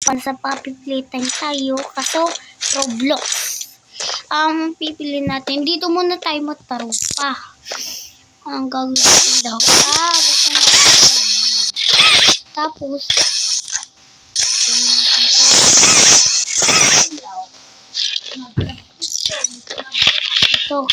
Sa papipilitan tayo kaso Roblox. Pipili natin. Dito muna tayo magtarupa. Ang gagawin daw. Gusto natin. Tapos, ito,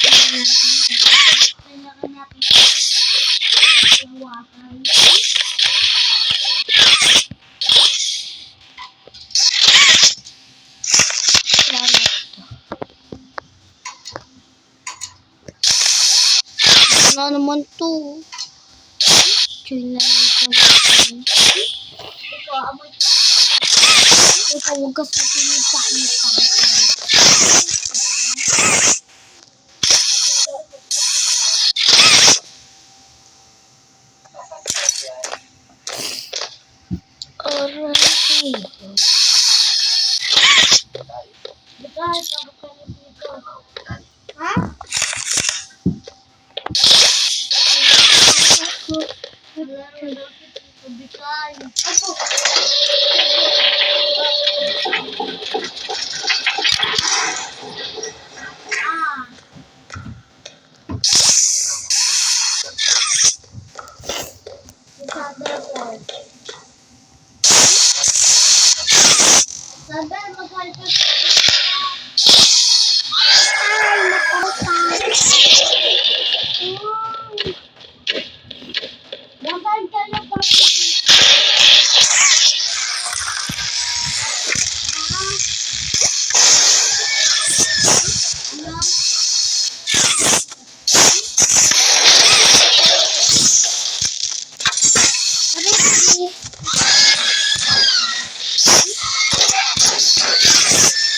ano naman to? Join lang ito. Ito, huwag ka sa pinipakita.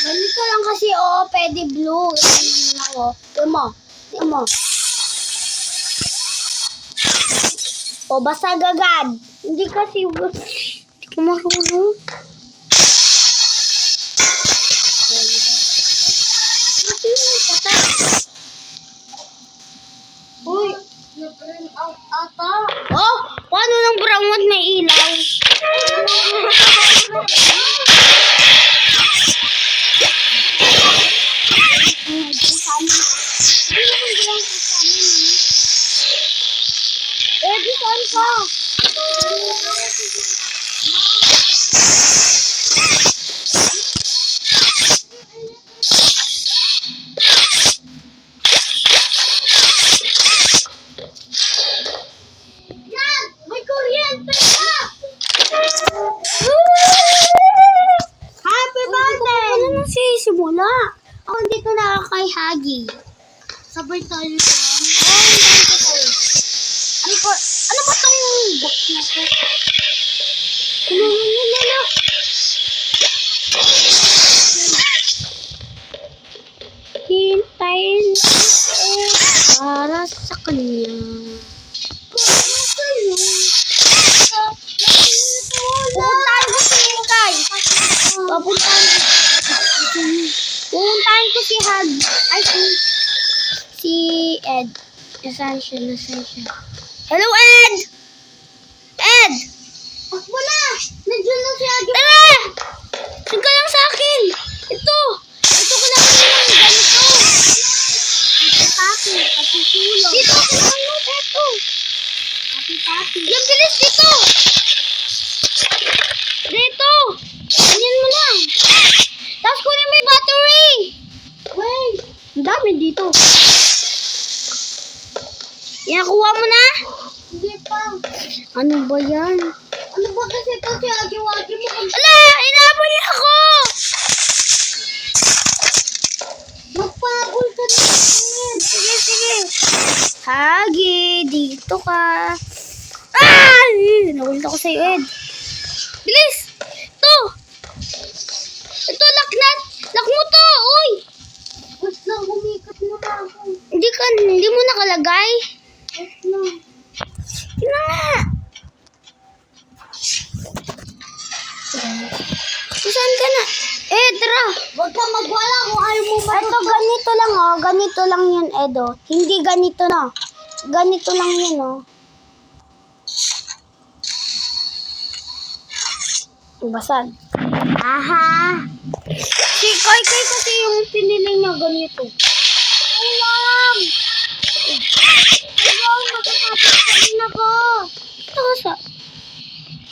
Ganito lang kasi, pwede blue. Tingnan mo. Basag agad. Hindi kasi, hindi ko marunong. Uy, nag-burn out ata. Paano nang brown at may ilaw? Saan ka? Yan! May kuryente ka! Happy birthday! Ano nang sisimula? Ako hindi ko nakakay-hagi. Sabay tayo dyan. Ano ba itong box na ito? Hintayin para sa kanya. Pupuntahan ko si Hag. Ay, si Ed. Essential. Hello, Ed! Ed! Takbo na! Nandiyan na si Ed. Tara! Saan ka lang sa akin? Ito ko lang ng ganito. Papi, patutulong. Dito ako lang mo, eto. Papi. Yan, bilis dito! Dito! Ganyan mo lang. Tapos kunin mo yung battery. Wait! Ang dami dito. Inakuha mo na? Hindi pa. Ano ba yan? Ano ba kasi ito si Agi-Wagi mo? Ala! Inabol niya ako! Magpagol ka na. Sige. Hagi, dito ka. Nakulit ako sa'yo, Ed. Bilis! Ito, lock mo to! Uy! Wait lang, humikat mo na ako. Hindi mo nakalagay? Wait lang. Ina nga! Saan ka na? Tara! Huwag ka magwala kung ayaw mo ba. Ito, ganito lang, Ganito lang yan, Edo. Hindi ganito na. Ganito lang yan, Basag. Aha. Si Kai kasi yung pinili niya ganito. Ulam! Ulam! Magkakapit ako! Ito sa...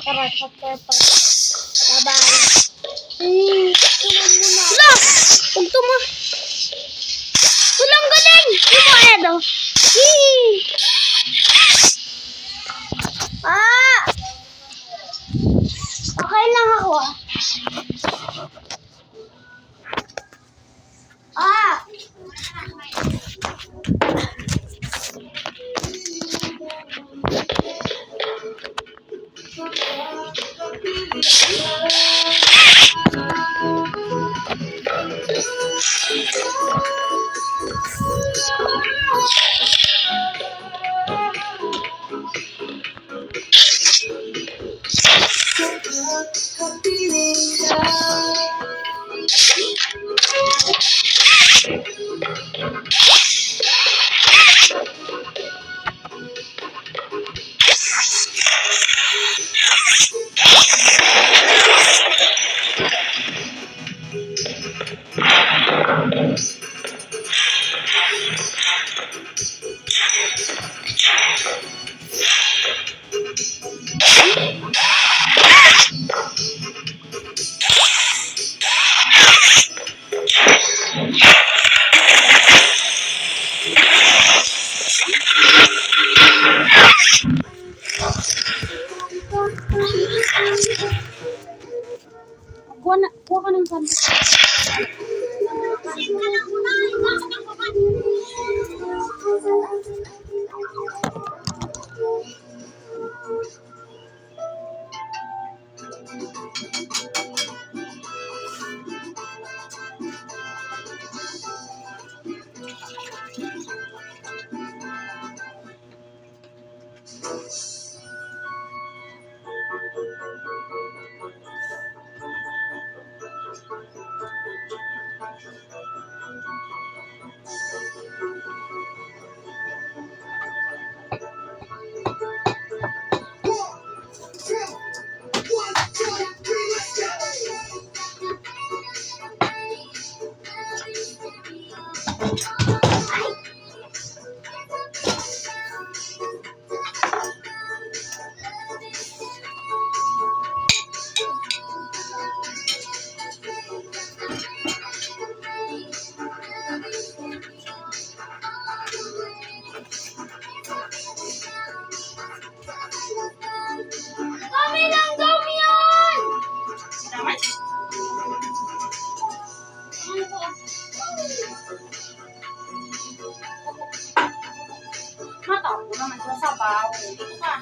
Tara, sa pepper. Bye-bye. Ulam mo na. Wala! Huwag tuma... Ulam galing! Di mo, Edo? Hii! Ah! Okay lang ako ah. Ah! Kuha ka ng sandok. Kami lang daw yun! Mata ko naman sa sabaw. Dito ka.